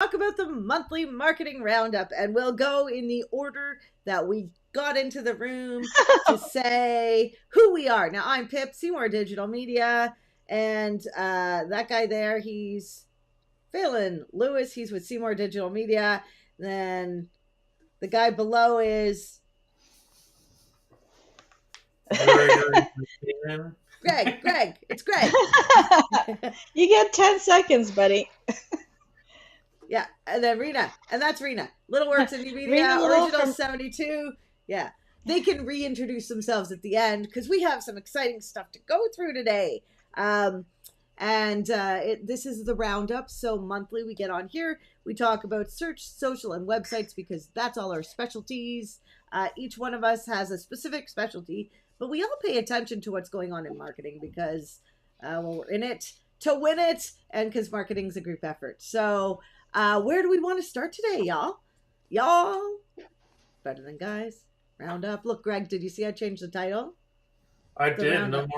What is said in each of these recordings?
talk about the monthly marketing roundup, and we'll go in the order that we got into the room to say who we are. Now, I'm Pip, Seymour Digital Media, and that guy there, he's Phelan Lewis. He's with Seymour Digital Media. Then the guy below is Greg. It's Greg. You get 10 seconds, buddy. Yeah, and then Rena, and that's Rena. Little Works Indie Media, Original 72. Yeah, they can reintroduce themselves at the end because we have some exciting stuff to go through today. This is the roundup. So monthly we get on here. We talk about search, social, and websites because that's all our specialties. Each one of us has a specific specialty, but we all pay attention to what's going on in marketing because we're in it to win it, and because marketing's a group effort. So where do we want to start today, y'all? Better than guys. Roundup. Look, Greg, did you see I changed the title? I did. Roundup.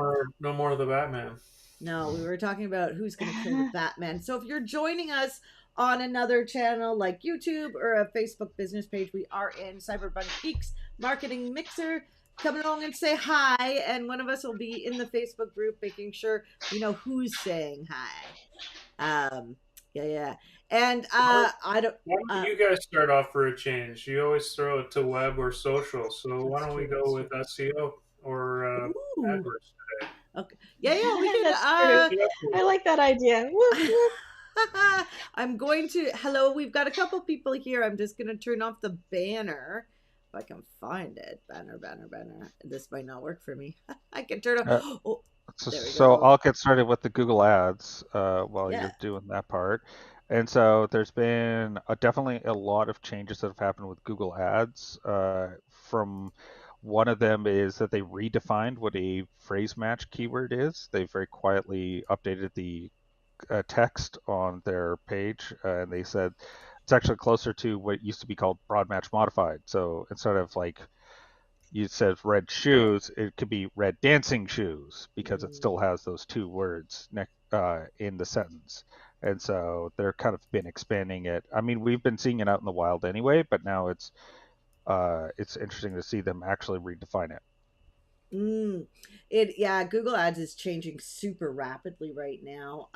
No more of the Batman. No, we were talking about who's going to kill the Batman. So if you're joining us on another channel like YouTube or a Facebook business page, we are in Cyberbun Geeks Marketing Mixer. Come along and say hi, and one of us will be in the Facebook group making sure we know who's saying hi. Yeah. And I don't. Why don't you guys start off for a change? You always throw it to web or social, so why don't we go with SEO or AdWords today? Okay. Yeah, we can. I like that idea. I'm going to. Hello, we've got a couple people here. I'm just going to turn off the banner. If I can find it. Banner. This might not work for me. I can turn off. So I'll get started with the Google Ads while you're doing that part. And so there's been definitely a lot of changes that have happened with Google Ads. From one of them is that they redefined what a phrase match keyword is. They very quietly updated the text on their page, and they said it's actually closer to what used to be called broad match modified. So instead of like you said red shoes, it could be red dancing shoes because it still has those two words in the sentence. And so they're kind of been expanding it. I mean, we've been seeing it out in the wild anyway, but now it's interesting to see them actually redefine it. Google Ads is changing super rapidly right now,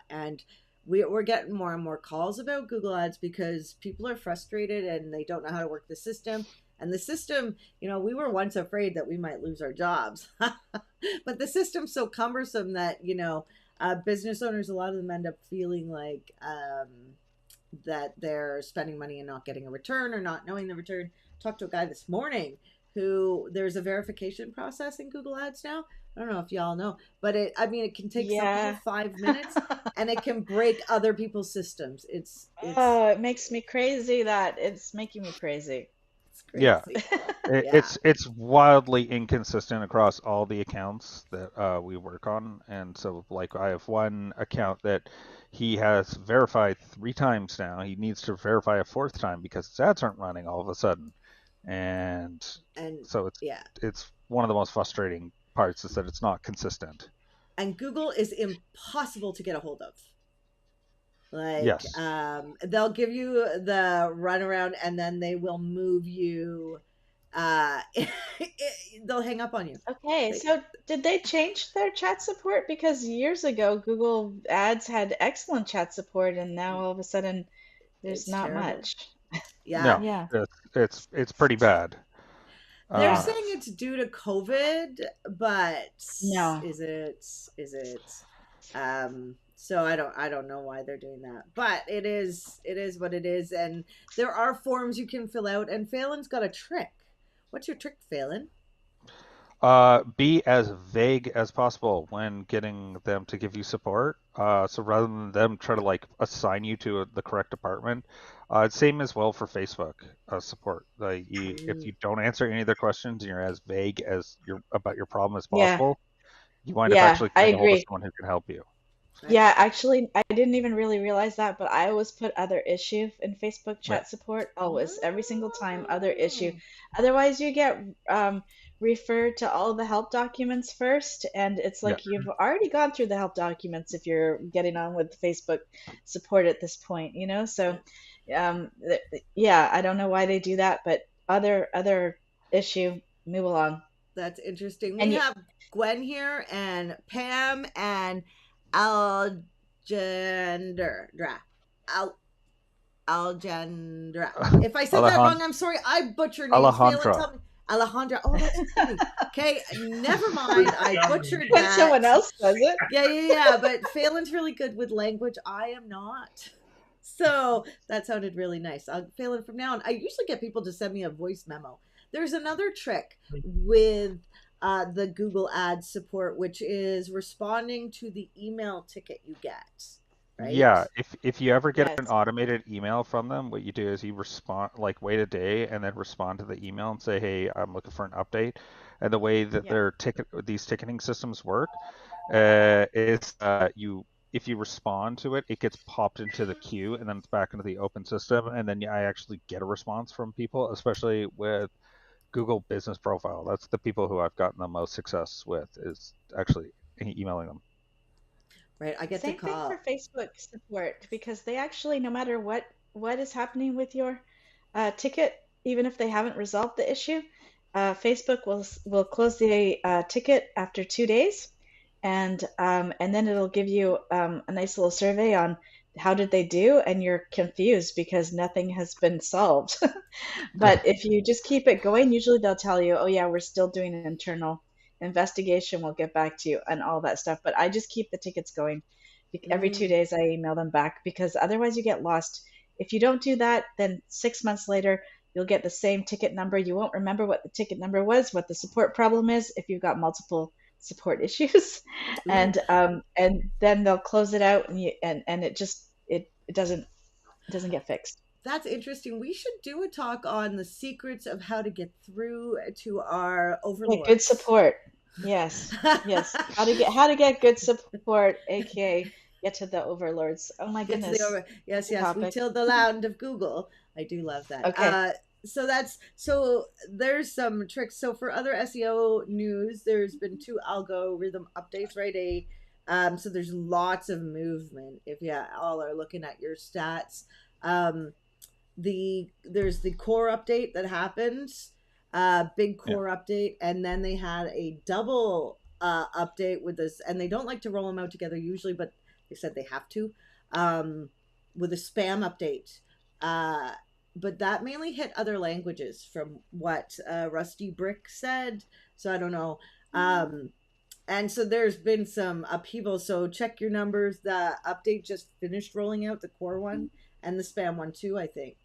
and we're getting more and more calls about Google Ads because people are frustrated and they don't know how to work the system. And the system, we were once afraid that we might lose our jobs, but the system's so cumbersome that business owners, a lot of them end up feeling like that they're spending money and not getting a return or not knowing the return. Talked to a guy this morning who there's a verification process in Google Ads now. I don't know if y'all know, but it can take some 5 minutes and it can break other people's systems. It makes me crazy. It's making me crazy. Yeah, it's wildly inconsistent across all the accounts that we work on. And so like I have one account that he has verified 3 times now. He needs to verify a 4th time because his ads aren't running all of a sudden. And so it's one of the most frustrating parts is that it's not consistent. And Google is impossible to get a hold of. They'll give you the runaround and then they will move you. They'll hang up on you. Okay, so did they change their chat support? Because years ago, Google Ads had excellent chat support, and now all of a sudden, there's not much. Yeah, it's pretty bad. They're saying it's due to COVID, but no, is it? So I don't know why they're doing that, but it is what it is, and there are forms you can fill out. And Phelan's got a trick. What's your trick, Phelan? Be as vague as possible when getting them to give you support. So rather than them try to like assign you to the correct department, same as well for Facebook support. If you don't answer any of their questions and you're as vague as about your problem as possible, you wind up actually getting hold of someone who can help you. Yeah, actually, I didn't even really realize that, but I always put other issue in Facebook chat support. Always, every single time, other issue. Otherwise, you get refer to all the help documents first, and it's Yeah. like you've already gone through the help documents if you're getting on with Facebook support at this point, you know? So, yeah, I don't know why they do that, but other issue, move along. That's interesting. We And you, have Gwen here and Pam and Algendra. Al Algendra. If I said that wrong, I'm sorry. I butcher names. Phelan, tell me. Alejandra. Oh, that's funny. Okay, never mind. I butchered when that. someone else does it. Yeah. But Phelan's really good with language. I am not. So that sounded really nice. Phelan, from now on, I usually get people to send me a voice memo. There's another trick with the Google Ads support, which is responding to the email ticket you get. Right? Yeah, if you ever get Yes. an automated email from them, what you do is you respond, like wait a day and then respond to the email and say, hey, I'm looking for an update. And the way that these ticketing systems work is if you respond to it, it gets popped into the queue and then it's back into the open system, and then I actually get a response from people, especially with Google Business Profile. That's the people who I've gotten the most success with, is actually emailing them. Right, I get Same to call. thing for Facebook support, because they actually, no matter what is happening with your ticket, even if they haven't resolved the issue, Facebook will close the ticket after 2 days, and then it'll give you a nice little survey on how did they do, and you're confused because nothing has been solved. But if you just keep it going, usually they'll tell you, oh yeah, we're still doing an internal investigation, we'll get back to you, and all that stuff. But I just keep the tickets going. Every 2 days I email them back, because otherwise you get lost. If you don't do that, then 6 months later you'll get the same ticket number. You won't remember what the ticket number was, what the support problem is, if you've got multiple support issues. And then they'll close it out, and it doesn't get fixed. That's interesting. We should do a talk on the secrets of how to get through to our overlords. Good support. Yes. How to get good support, aka get to the overlords. Oh my goodness. Yes. We till the land of Google. I do love that. Okay. So there's some tricks. So for other SEO news, there's been 2 algorithm updates, right? So there's lots of movement if you all are looking at your stats. There's the core update that happens, big core update, and then they had a double update with this, and they don't like to roll them out together usually, but they said they have to, with a spam update. But that mainly hit other languages from what Rusty Brick said, so I don't know. And so there's been some upheaval, so check your numbers. The update just finished rolling out, the core one, and the spam one too, I think.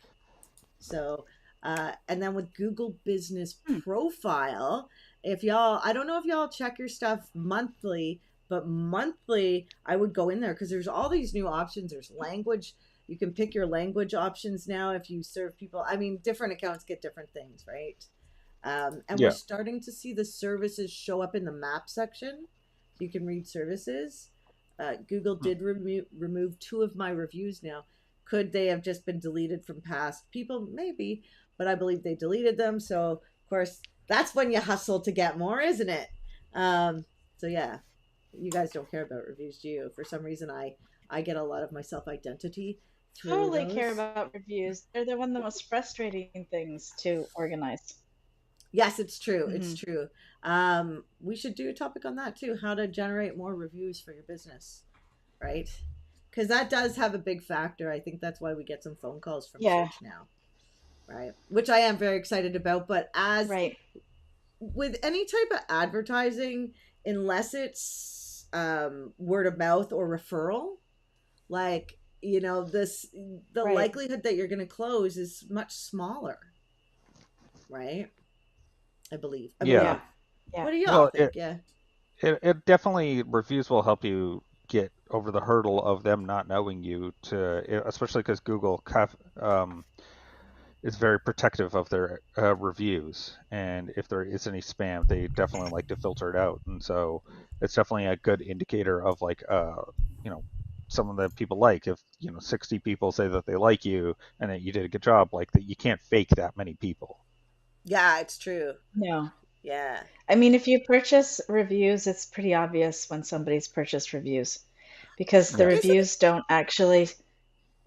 So, and then with Google Business Profile, I don't know if y'all check your stuff monthly, but monthly, I would go in there because there's all these new options. There's language. You can pick your language options now if you serve people. I mean, different accounts get different things, right? And we're starting to see the services show up in the map section. You can read services. Google did remove 2 of my reviews now. Could they have just been deleted from past people? Maybe, but I believe they deleted them. So, of course, that's when you hustle to get more, isn't it? So, yeah, you guys don't care about reviews, do you? For some reason, I get a lot of my self-identity through totally those. Care about reviews. They're one of the most frustrating things to organize. Yes, it's true. It's true. We should do a topic on that too, how to generate more reviews for your business, right? Because that does have a big factor. I think that's why we get some phone calls from search now, right? Which I am very excited about. But as with any type of advertising, unless it's word of mouth or referral, like, you know, the likelihood that you're going to close is much smaller, right? I believe. Yeah. What do y'all think? It definitely, reviews will help you get over the hurdle of them not knowing you, especially because Google is very protective of their reviews, and if there is any spam, they definitely like to filter it out, and so it's definitely a good indicator of someone that people like. If 60 people say that they like you and that you did a good job, like that, you can't fake that many people. Yeah, it's true. No. Yeah. I mean, if you purchase reviews, it's pretty obvious when somebody's purchased reviews because the Yeah. Isn't it? reviews don't actually.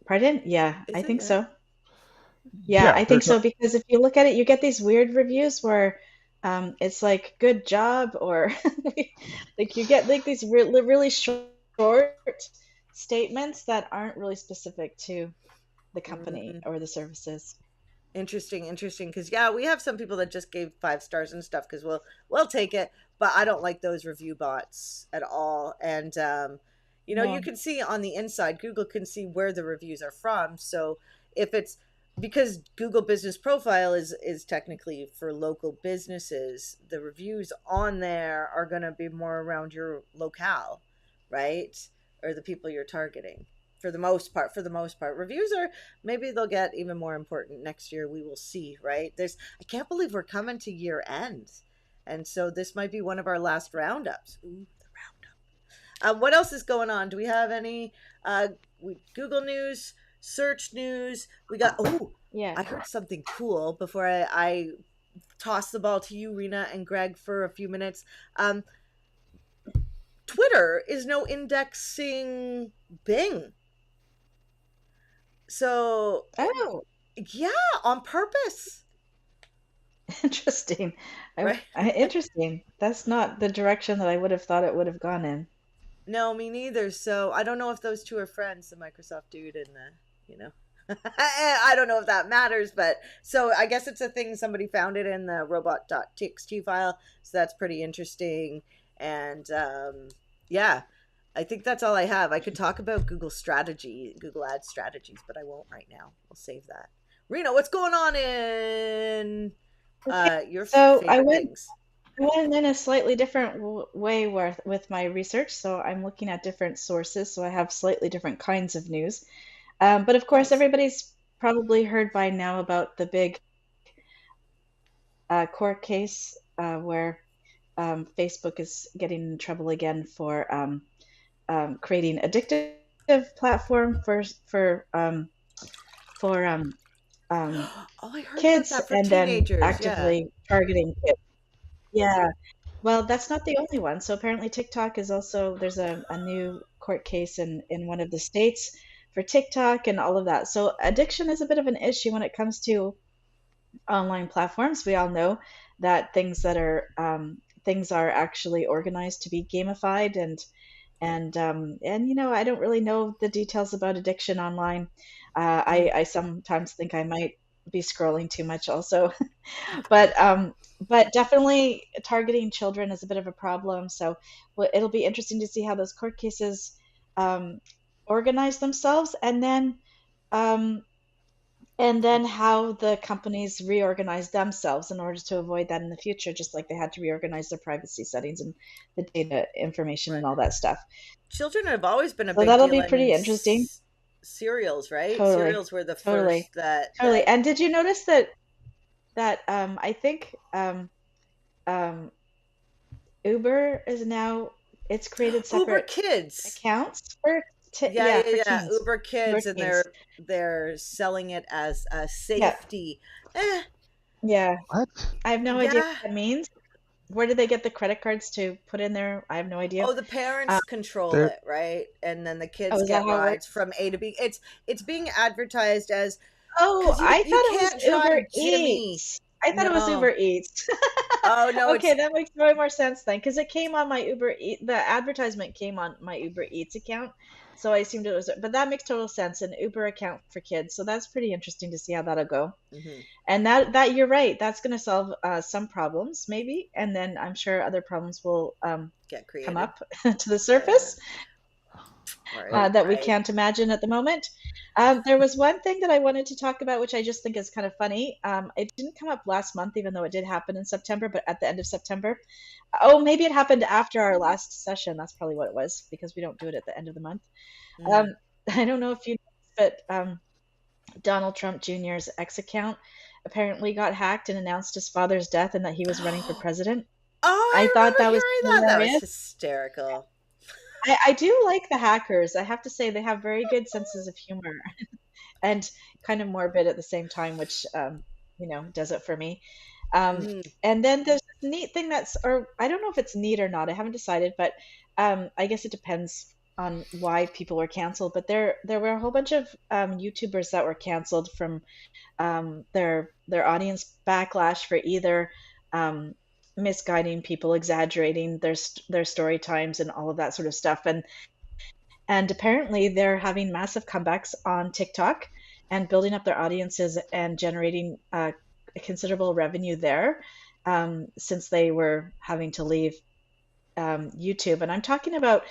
Pardon? Yeah, I Is it? think Yeah. so. Yeah, Yeah, I think there's so because if you look at it, you get these weird reviews where it's like good job or like you get like these really short statements that aren't really specific to the company Mm, or the services. interesting. Because yeah, we have some people that just gave 5 stars and stuff because we'll take it, but I don't like those review bots at all. And you No. can see on the inside, Google can see where the reviews are from. So if it's because Google Business Profile is technically for local businesses, the reviews on there are going to be more around your locale, right? Or the people you're targeting. For the most part, reviews are maybe they'll get even more important next year. We will see, right? I can't believe we're coming to year end. And so this might be one of our last roundups. Ooh, the roundup. What else is going on? Do we have any Google news, search news? We got, oh, Yeah. I heard something cool before I toss the ball to you, Rena and Greg, for a few minutes. Twitter is no indexing Bing. So, Oh, yeah, on purpose, interesting. right? Interesting. That's not the direction that I would have thought it would have gone in. No, me neither. So I don't know if those two are friends, the Microsoft dude and I don't know if that matters, but so I guess it's a thing somebody found it in the robot.txt file. So that's pretty interesting. And yeah, I think that's all I have. I could talk about Google Ad strategies, but I won't right now. We'll save that. Rena, what's going on in Okay. your So favorite things? I went in a slightly different way with my research. So I'm looking at different sources. So I have slightly different kinds of news. But of course, Nice. everybody's probably heard by now about the big court case where Facebook is getting in trouble again for creating addictive platform for Oh, I heard about kids that for and then teenagers. Yeah. actively targeting kids. Yeah. Well, that's not the only one. So apparently TikTok is also there's a new court case in one of the states for TikTok and all of that. So addiction is a bit of an issue when it comes to online platforms. We all know that things are actually organized to be gamified and I don't really know the details about addiction online. I sometimes think I might be scrolling too much also. But definitely targeting children is a bit of a problem. So it'll be interesting to see how those court cases um, organize themselves, um, and then how the companies reorganize themselves in order to avoid that in the future, just like they had to reorganize their privacy settings and the data information Right. and all that stuff. Children have always been a So big that'll deal. be I mean, pretty interesting. cereals, right? Totally, Cereals were the totally, first that totally. that And did you notice that I think um, Uber is now it's created Uber separate Kids. accounts for for Yeah. teens, Uber Uber Kids, and teens. they're selling it as a Yeah, safety. Eh, yeah. what? I have no idea yeah. what that means. Where did they get the credit cards to put in there? I have no idea. Oh, the Um, parents control There it, right? And then the oh, kids is that get how it rides works? from A to B. It's being advertised as Oh, because I you thought it was can't Uber drive Jimmy. Eats. I thought it was No. Uber Eats. Oh no, Okay, it's that makes way more sense then, because it came on my the advertisement came on my Uber Eats account, so I assumed it was, but that makes total sense, an Uber account for kids. So that's pretty interesting to see how that'll go. mhm, And that you're right, that's going to solve some problems maybe, and then I'm sure other problems will get come created. up to the Yeah. surface Right. that we Right. can't imagine at the moment. There was one thing that I wanted to talk about, which I just think is kind of funny. It didn't come up last month, even though it did happen in September, but at the end of September. Oh, maybe it happened after our last session. That's probably what it was, because we don't do it at the end of the month. Mhm. Um, I don't know if you know, but Donald Trump Jr.'s X account apparently got hacked and announced his father's death and that he was running for president. Oh, I I thought remember that was hearing that. That was hilarious. hysterical. I do like the hackers. I have to say they have very good senses of humor and kind of morbid at the same time, which does it for me. Mhm. And then there's neat thing or I don't know if it's neat or not. I haven't decided, but I guess it depends on why people were canceled. But there were a whole bunch of YouTubers that were canceled from their audience backlash for either um, misguiding people, exaggerating their story times, and all of that sort of stuff. And apparently they're having massive comebacks on TikTok and building up their audiences and generating considerable revenue there, since they were having to leave YouTube. And I'm talking about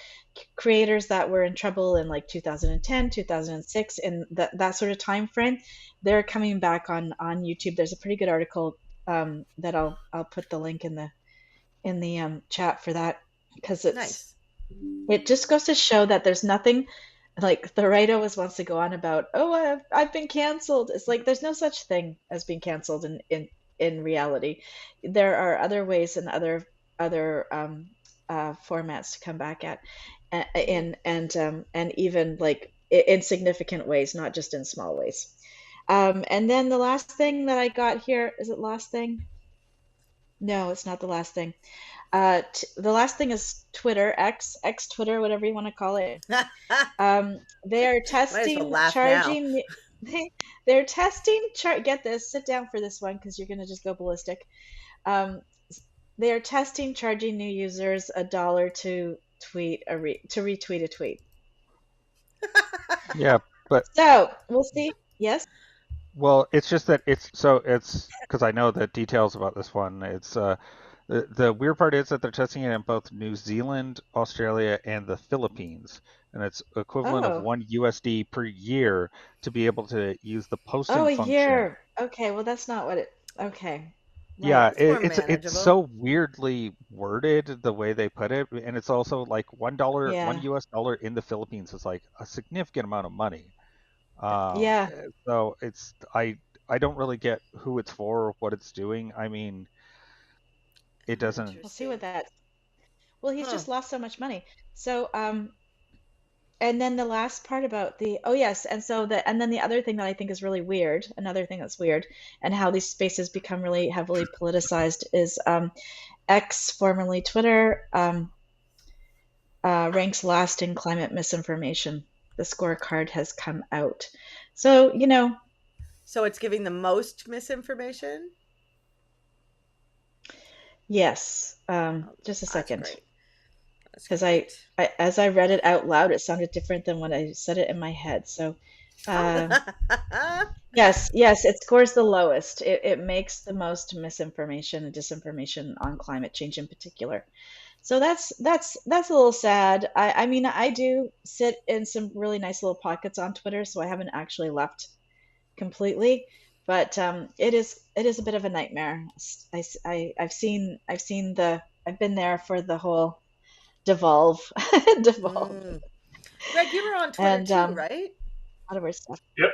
creators that were in trouble in like 2010, 2006, in that sort of time frame. They're coming back on YouTube. There's a pretty good article that I'll put the link in the chat for that, because Nice. it just goes to show that there's nothing like the right always wants to go on about, oh, I've been canceled. It's like there's no such thing as being canceled in reality. There are other ways and other formats to come back at, and even like in significant ways, not just in small ways. And then the last thing that I got here, is it last thing? No, it's not the last thing. The last thing is Twitter, X Twitter, whatever you want to call it. They are testing charging. They're testing get this, sit down for this one because you're gonna just go ballistic. They are testing charging new users $1 to retweet a tweet. Yeah, but so we'll see. Yes. Well, it's just that it's because I know the details about this one. It's the weird part is that they're testing it in both New Zealand, Australia, and the Philippines, and it's equivalent of $1 per year to be able to use the posting function. Oh, a year. Okay, well that's not what it. Okay. Right. Yeah, it's so weirdly worded the way they put it, and it's also like $1 in the Philippines is like a significant amount of money. Yeah. So it's I don't really get who it's for or what it's doing. I mean, it doesn't. We'll see what that. Well, he's just lost so much money. So and then the last part about and then the other thing that I think is really weird, another thing that's weird, and how these spaces become really heavily politicized is X, formerly Twitter, ranks last in climate misinformation. The scorecard has come out. So, So it's giving the most misinformation? Yes. Just a second. Because I, as I read it out loud, it sounded different than when I said it in my head. So, yes, it scores the lowest. It makes the most misinformation and disinformation on climate change in particular. So that's a little sad. I mean, I do sit in some really nice little pockets on Twitter, so I haven't actually left completely. But it is a bit of a nightmare. I've been there for the whole devolve. Greg, you were on Twitter too, right? A lot of our stuff. Yep.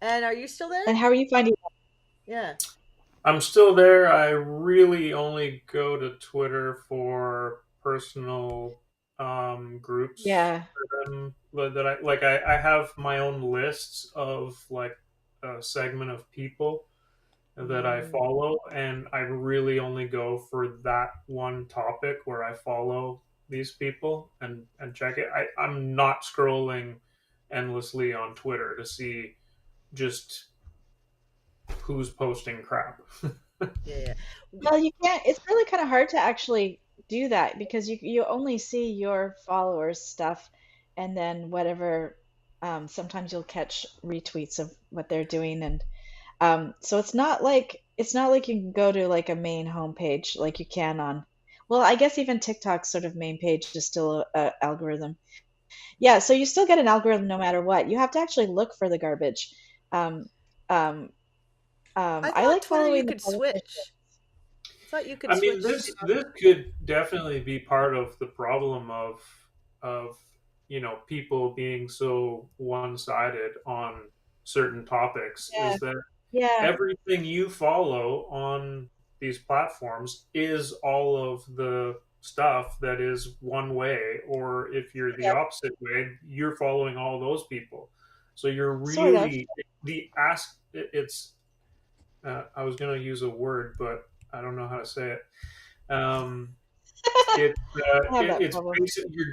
And are you still there? And how are you finding it? Yeah. I'm still there. I really only go to Twitter for personal groups. Yeah. That I have my own lists of like a segment of people that I follow, and I really only go for that one topic where I follow these people and check it. I'm not scrolling endlessly on Twitter to see just who's posting crap. Yeah. Well, you can't. It's really kind of hard to actually do that because you only see your followers' stuff, and then whatever. Sometimes you'll catch retweets of what they're doing, and so it's not like you can go to like a main homepage like you can on. Well, I guess even TikTok's sort of main page is still a algorithm. Yeah, so you still get an algorithm no matter what. You have to actually look for the garbage. I like following you could switch. I thought you could switch. I mean, this could definitely be part of the problem of people being so one-sided on certain topics. Is that everything you follow on these platforms is all of the stuff that is one way, or if you're the opposite way, you're following all those people. So you're really it's I was going to use a word, but I don't know how to say it. It, I have that it's problem.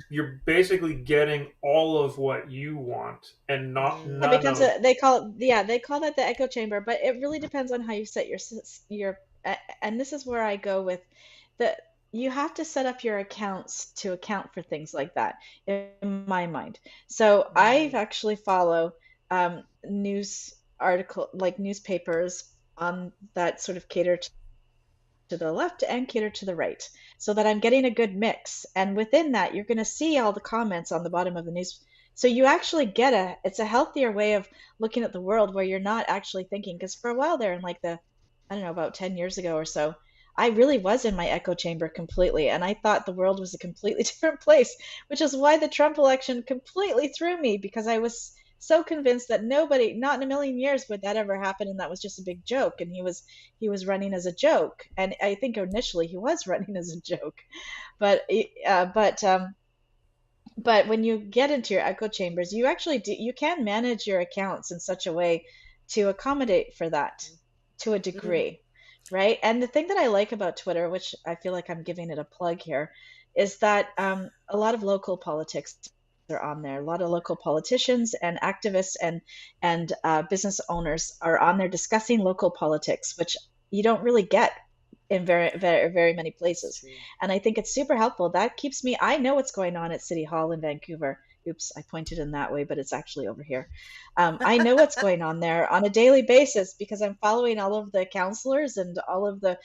you're basically getting all of what you want and not It none becomes of. a they call that the echo chamber, but it really depends on how you set your and this is where I go with the you have to set up your accounts to account for things like that in my mind. So I've actually follow news article like newspapers that sort of cater to the left and cater to the right so that I'm getting a good mix. And within that, you're going to see all the comments on the bottom of the news. So you actually get it's a healthier way of looking at the world where you're not actually thinking. Because for a while there, in like I don't know, about 10 years ago or so, I really was in my echo chamber completely. And I thought the world was a completely different place, which is why the Trump election completely threw me because I was so convinced that nobody, not in a million years would that ever happen. And that was just a big joke. And he was running as a joke, and I think initially he was running as a joke, but but when you get into your echo chambers, you actually you can manage your accounts in such a way to accommodate for that to a degree, right? And the thing that I like about Twitter, which I feel like I'm giving it a plug here, is that a lot of local politics are on there. A lot of local politicians and activists and business owners are on there discussing local politics, which you don't really get in very many places. And I think it's super helpful. That keeps me, I know what's going on at City Hall in Vancouver. Oops, I pointed in that way, but it's actually over here. I know what's going on there on a daily basis because I'm following all of the counselors and all of the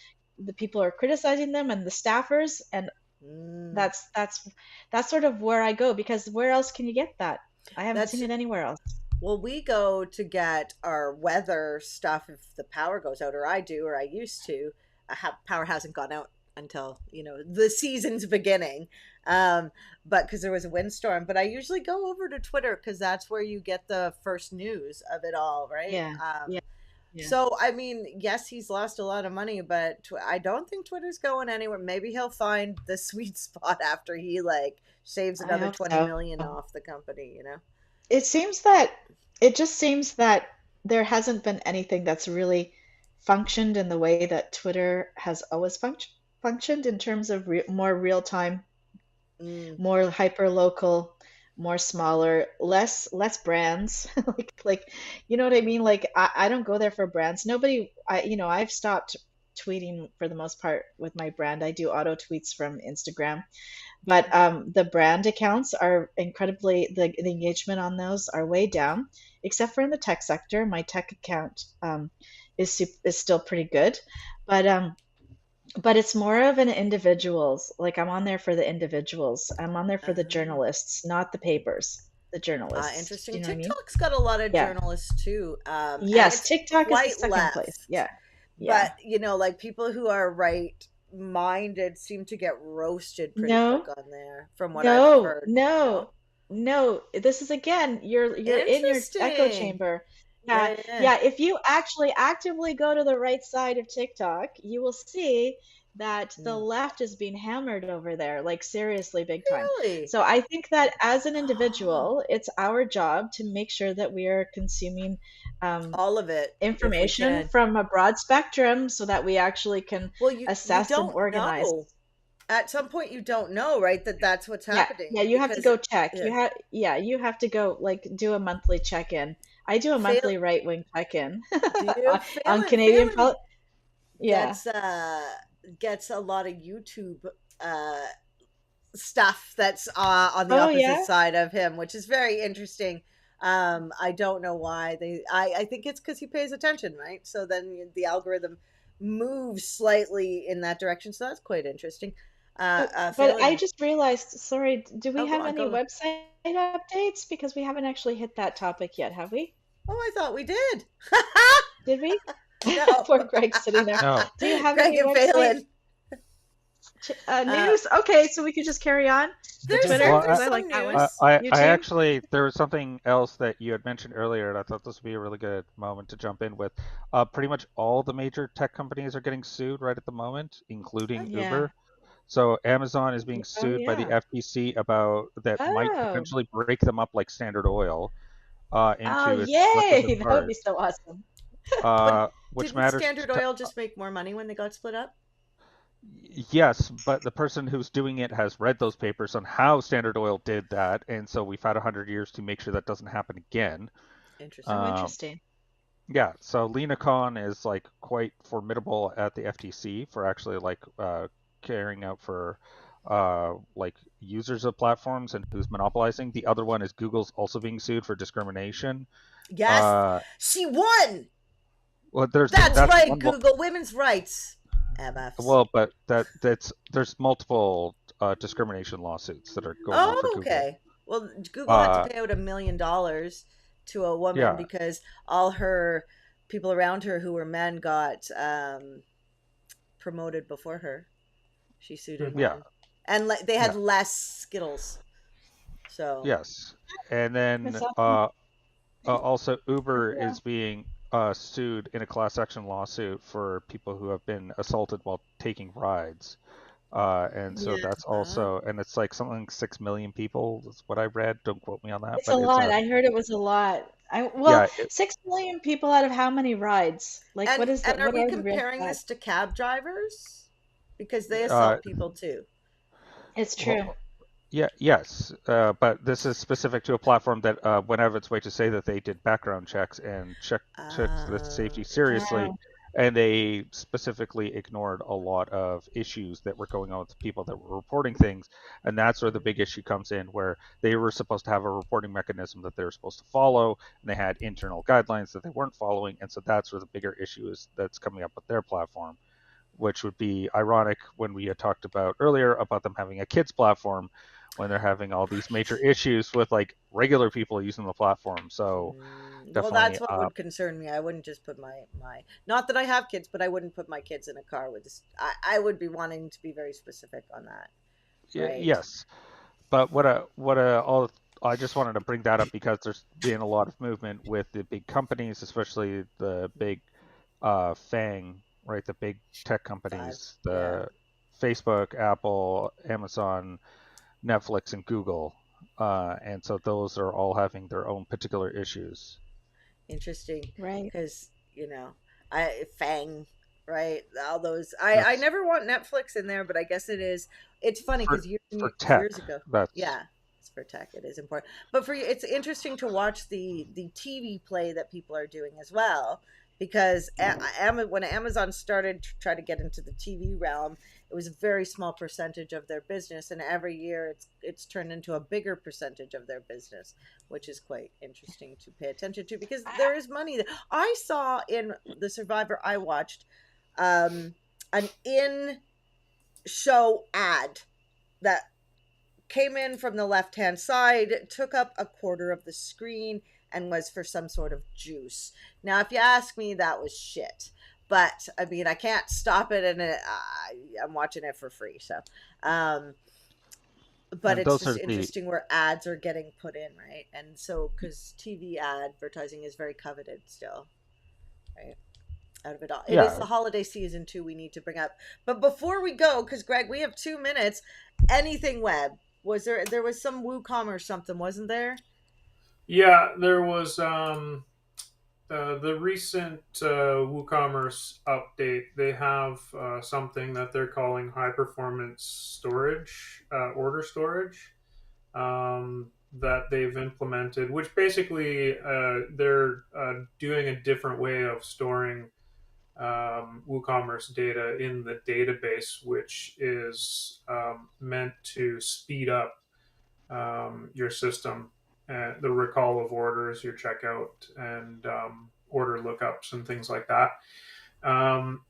people who are criticizing them and the staffers, and that's sort of where I go, because where else can you get that? I haven't seen it anywhere else. Well, we go to get our weather stuff if the power goes out, or I do, or I used to. Power hasn't gone out until the season's beginning, but because there was a windstorm. But I usually go over to Twitter because that's where you get the first news of it all, right? Yeah. So I mean, yes, he's lost a lot of money, but I don't think Twitter's going anywhere. Maybe he'll find the sweet spot after he saves another 20 million off the company. It just seems that there hasn't been anything that's really functioned in the way that Twitter has always functioned in terms of more real time, more hyper local, more smaller, less brands. like you know what I mean? Like I don't go there for brands. I've stopped tweeting for the most part with my brand. I do auto tweets from Instagram. But the brand accounts are incredibly, the engagement on those are way down, except for in the tech sector. My tech account is still pretty good, but it's more of an individuals. Like I'm on there for the individuals. I'm on there for the journalists, not the papers. The journalists. Interesting. You know TikTok's got a lot of journalists too. Yes, TikTok is the second place. Yeah. But like people who are right-minded seem to get roasted pretty quick on there, from what I've heard. No. This is, again, you're in your echo chamber. Yeah. If you actually actively go to the right side of TikTok, you will see that the left is being hammered over there, like seriously big time. Really? So I think that as an individual, it's our job to make sure that we are consuming all of it, information from a broad spectrum, so that we actually can assess and organize. At some point, you don't know, right? That's what's happening. Yeah, you have to go check. You have to go do a monthly check-in. I do a monthly right-wing check-in on Canadian politics. Yeah, gets a lot of YouTube stuff that's on the opposite side of him, which is very interesting. I don't know why I think it's because he pays attention, right? So then the algorithm moves slightly in that direction. So that's quite interesting. But I just realized, sorry, do we have any website updates? Because we haven't actually hit that topic yet, have we? Oh, I thought we did. Did we? No. Poor Greg sitting there. No. Do you have Greg any website news? Okay, so we could just carry on. There's Twitter, because I like that one. I actually, there was something else that you had mentioned earlier, and I thought this would be a really good moment to jump in with. Pretty much all the major tech companies are getting sued right at the moment, including Uber. So Amazon is being sued by the FTC about that might potentially break them up like Standard Oil into its yay! That would be so awesome. Didn't Standard Oil just make more money when they got split up? Yes, but the person who's doing it has read those papers on how Standard Oil did that, and so we've had 100 years to make sure that doesn't happen again. Oh, Interesting. Um, interesting. yeah, so Lena Khan is like quite formidable at the FTC for actually like carrying out for like users of platforms and who's monopolizing. The other one is Google's also being sued for discrimination. Yes, Uh, she won. well, there's That's that's right, one. Google. Women's rights. MFs. Well, but that's there's multiple discrimination lawsuits that are going on for Oh, Google. okay. Well, Google had to Uh, pay out $1 million to a woman yeah, because all her people around her who were men got promoted before her. She sued a Mhm. yeah, woman, and they yeah, had less Skittles. So, yes, and then That's awesome. also Uber Yeah. is being sued in a class action lawsuit for people who have been assaulted while taking rides. And so Yeah. that's wow. also, and it's like something 6 million people. That's what I read. Don't quote me on that, It's a but it's lot. a I heard it was a lot. yeah, 6 million people out of how many rides? Like, And are what we are the real comparing stats? this to cab drivers? Because they uh, assault people too. It's true. well, yeah, yes, but this is specific to a platform that went out of its way to say that they did background checks and took the safety seriously, Oh, and they specifically ignored a lot of issues that were going on with the people that were reporting things, and that's where the big issue comes in, where they were supposed to have a reporting mechanism that they were supposed to follow, and they had internal guidelines that they weren't following, and so that's where the bigger issue is that's coming up with their platform, which would be ironic when we had talked about earlier about them having a kids platform when they're having all these major issues with like regular people using the platform. So Well, definitely, that's what would concern me. I wouldn't just put my not that I have kids, but I wouldn't put my kids in a car with this. I would be wanting to be very specific on that, right? yes. But all I just wanted to bring that up because there's been a lot of movement with the big companies, especially the big FANG, right? The big tech Five, companies, yeah, the Facebook, Apple, Amazon, Netflix, and Google. And so those are all having their own particular issues. interesting. right. Because I Fang, right? All those. I That's never want Netflix in there, but I guess it is. It's funny for because tech. years ago, That's yeah, it's for tech. It is important, but for it's interesting to watch the TV play that people are doing as well. Because when Amazon started to try to get into the TV realm, it was a very small percentage of their business, and every year it's turned into a bigger percentage of their business, which is quite interesting to pay attention to because there is money. I saw in the Survivor I watched an in show ad that came in from the left hand side, took up a quarter of the screen, and was for some sort of juice. Now, if you ask me, that was shit. But I mean, I can't stop it, and I'm watching it for free. So, um, but and it's those just are the interesting where ads are getting put in, right? And so, because TV advertising is very coveted still, right? Out of it all, it is yeah the holiday season too. We need to bring up, but before we go, because Greg, we have 2 minutes. Anything web? Was there? There was some WooCommerce something, wasn't there? Yeah, there was the recent WooCommerce update. They have something that they're calling high performance storage, order storage, that they've implemented, which basically they're doing a different way of storing WooCommerce data in the database, which is meant to speed up your system, the recall of orders, your checkout, and order lookups and things like that.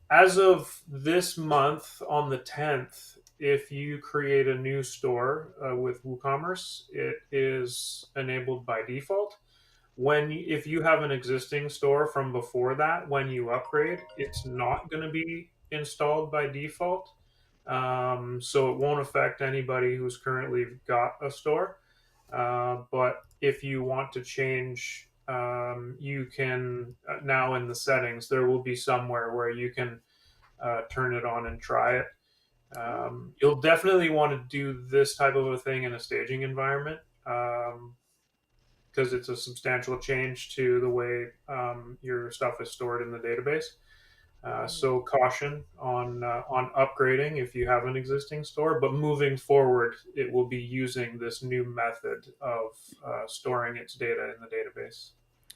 As of this month, on the 10th, if you create a new store with WooCommerce, it is enabled by default. If you have an existing store from before that, when you upgrade, it's not going to be installed by default. So it won't affect anybody who's currently got a store. But if you want to change, you can now in the settings, there will be somewhere where you can turn it on and try it. You'll definitely want to do this type of a thing in a staging environment, because it's a substantial change to the way your stuff is stored in the database. So caution on upgrading if you have an existing store, but moving forward, it will be using this new method of storing its data in the database.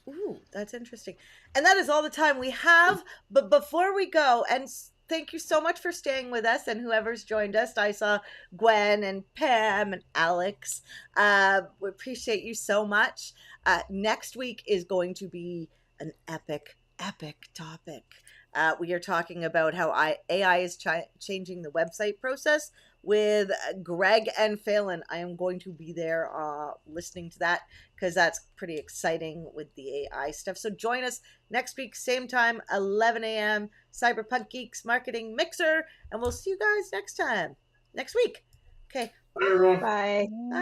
Ooh, that's interesting. And that is all the time we have. But before we go, and thank you so much for staying with us and whoever's joined us. I saw Gwen and Pam and Alex. We appreciate you so much. Next week is going to be an epic, epic topic. We are talking about how AI is changing the website process with Greg and Phelan. I am going to be there listening to that because that's pretty exciting with the AI stuff. So join us next week, same time, 11 a.m. Cyberpunk Geeks Marketing Mixer, and we'll see you guys next week. Okay. Bye, everyone. Bye. Bye.